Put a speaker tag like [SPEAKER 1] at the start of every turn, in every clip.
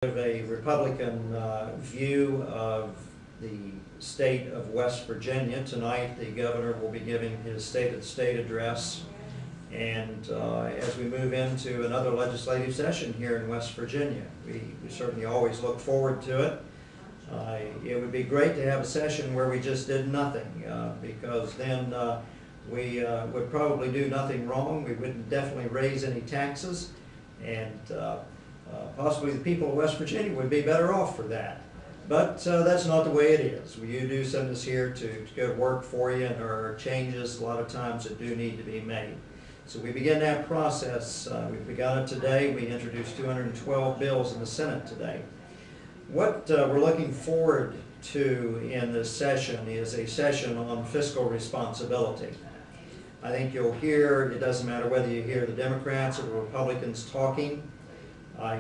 [SPEAKER 1] A Republican view of the state of West Virginia. Tonight the governor will be giving his State of the State address, and as we move into another legislative session here in West Virginia, we certainly always look forward to it. It would be great to have a session where we just did nothing, because then we would probably do nothing wrong. We wouldn't definitely raise any taxes, and possibly the people of West Virginia would be better off for that. But that's not the way it is. You do send us here to go to work for you, and there are changes a lot of times that do need to be made. So we begin that process. We've begun it today. We introduced 212 bills in the Senate today. What we're looking forward to in this session is a session on fiscal responsibility. I think you'll hear, it doesn't matter whether you hear the Democrats or the Republicans talking,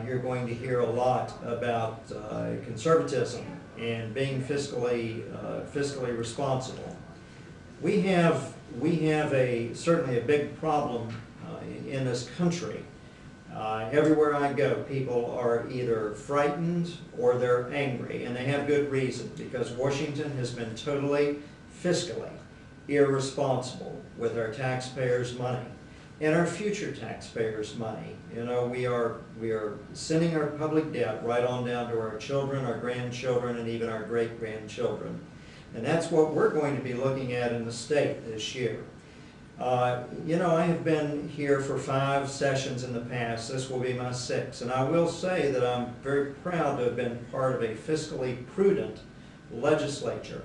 [SPEAKER 1] you're going to hear a lot about conservatism and being fiscally responsible. We have certainly a big problem in this country. Everywhere I go, people are either frightened or they're angry, and they have good reason, because Washington has been totally fiscally irresponsible with our taxpayers' money and our future taxpayers' money. You know, we are sending our public debt right on down to our children, our grandchildren, and even our great-grandchildren. And that's what we're going to be looking at in the state this year. You know, I have been here for 5 sessions in the past. This will be my 6th. And I will say that I'm very proud to have been part of a fiscally prudent legislature.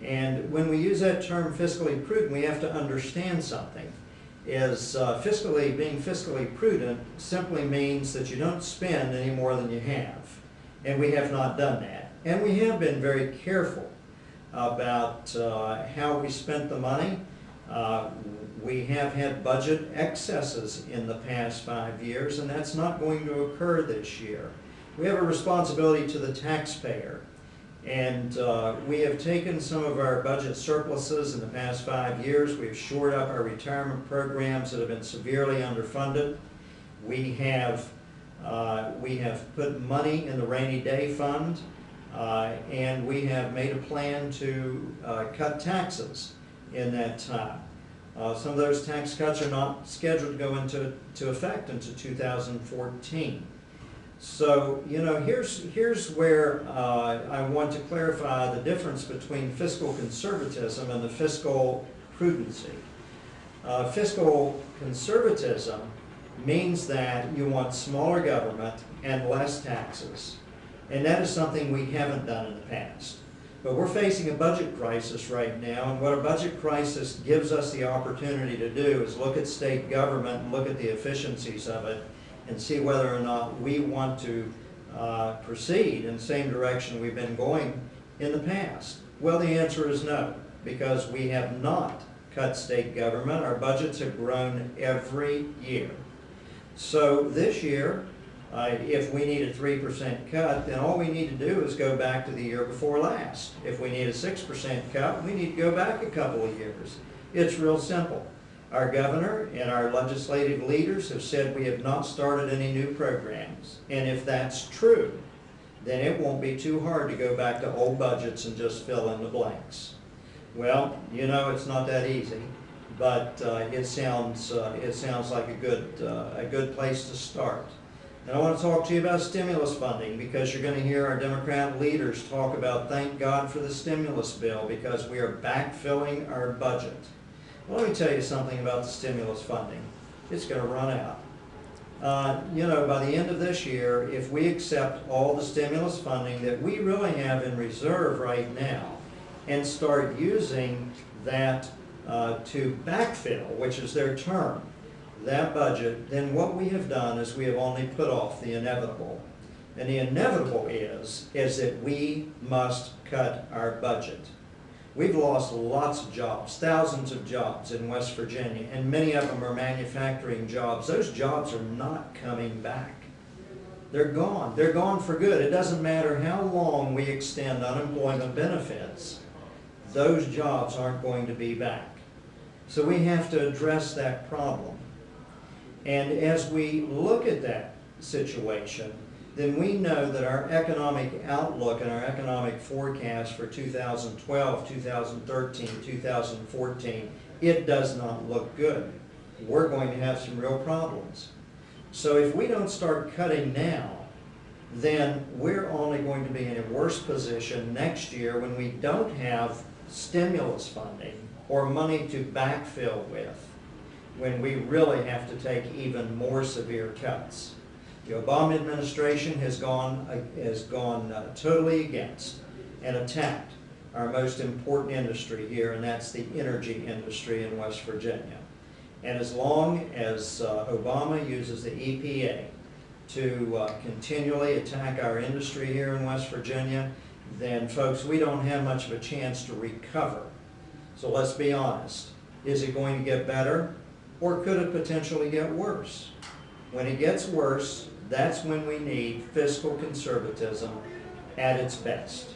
[SPEAKER 1] And when we use that term fiscally prudent, we have to understand something. Being fiscally prudent simply means that you don't spend any more than you have. And we have not done that. And we have been very careful about how we spent the money. We have had budget excesses in the past 5 years, and that's not going to occur this year. We have a responsibility to the taxpayer. And we have taken some of our budget surpluses in the past 5 years. We've shored up our retirement programs that have been severely underfunded. We have put money in the rainy day fund, and we have made a plan to cut taxes in that time. Some of those tax cuts are not scheduled to go into effect until 2014. So, you know, here's where I want to clarify the difference between fiscal conservatism and the fiscal prudency. Fiscal conservatism means that you want smaller government and less taxes. And that is something we haven't done in the past. But we're facing a budget crisis right now, and what a budget crisis gives us the opportunity to do is look at state government and look at the efficiencies of it, and see whether or not we want to proceed in the same direction we've been going in the past. Well, the answer is no, because we have not cut state government. Our budgets have grown every year. So this year, if we need a 3% cut, then all we need to do is go back to the year before last. If we need a 6% cut, we need to go back a couple of years. It's real simple. Our governor and our legislative leaders have said we have not started any new programs. And if that's true, then it won't be too hard to go back to old budgets and just fill in the blanks. Well, you know, it's not that easy, but it sounds like a good place to start. And I want to talk to you about stimulus funding, because you're going to hear our Democrat leaders talk about thank God for the stimulus bill, because we are backfilling our budget. Well, let me tell you something about the stimulus funding. It's going to run out. You know, by the end of this year, if we accept all the stimulus funding that we really have in reserve right now and start using that to backfill, which is their term, that budget, then what we have done is we have only put off the inevitable. And the inevitable is that we must cut our budget. We've lost lots of jobs, thousands of jobs in West Virginia, and many of them are manufacturing jobs. Those jobs are not coming back. They're gone. They're gone for good. It doesn't matter how long we extend unemployment benefits. Those jobs aren't going to be back. So we have to address that problem. And as we look at that situation, then we know that our economic outlook and our economic forecast for 2012, 2013, 2014, it does not look good. We're going to have some real problems. So if we don't start cutting now, then we're only going to be in a worse position next year when we don't have stimulus funding or money to backfill with, when we really have to take even more severe cuts. The Obama administration has gone totally against and attacked our most important industry here, and that's the energy industry in West Virginia. And as long as Obama uses the EPA to continually attack our industry here in West Virginia, then folks, we don't have much of a chance to recover. So let's be honest. Is it going to get better, or could it potentially get worse? When it gets worse, that's when we need fiscal conservatism at its best.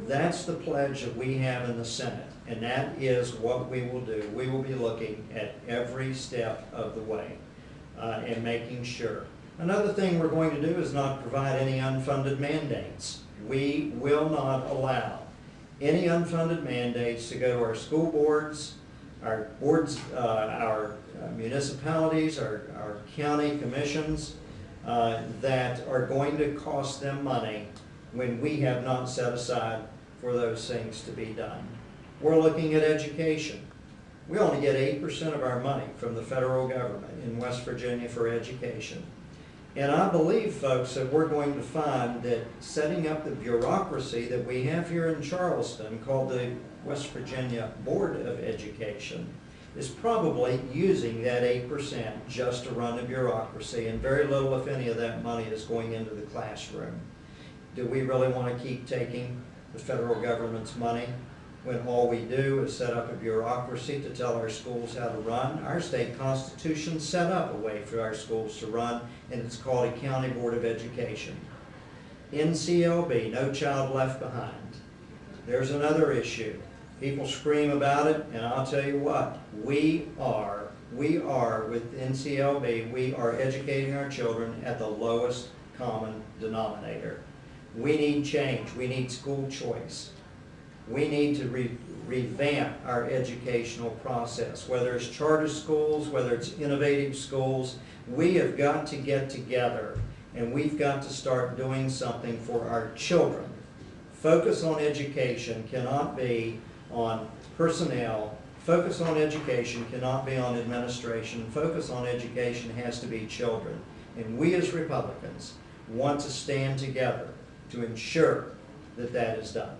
[SPEAKER 1] That's the pledge that we have in the Senate, and that is what we will do. We will be looking at every step of the way and making sure. Another thing we're going to do is not provide any unfunded mandates. We will not allow any unfunded mandates to go to our school boards, our municipalities, our county commissions, that are going to cost them money when we have not set aside for those things to be done. We're looking at education. We only get 8% of our money from the federal government in West Virginia for education. And I believe, folks, that we're going to find that setting up the bureaucracy that we have here in Charleston, called the West Virginia Board of Education, is probably using that 8% just to run the bureaucracy, and very little, if any, of that money is going into the classroom. Do we really want to keep taking the federal government's money when all we do is set up a bureaucracy to tell our schools how to run? Our state constitution set up a way for our schools to run, and it's called a County Board of Education. NCLB, No Child Left Behind. There's another issue. People scream about it, and I'll tell you what, we are with NCLB, we are educating our children at the lowest common denominator. We need change. We need school choice. We need to revamp our educational process, whether it's charter schools, whether it's innovative schools. We have got to get together, and we've got to start doing something for our children. Focus on education cannot be on personnel. Focus on education cannot be on administration. Focus on education has to be children. And we as Republicans want to stand together to ensure that that is done.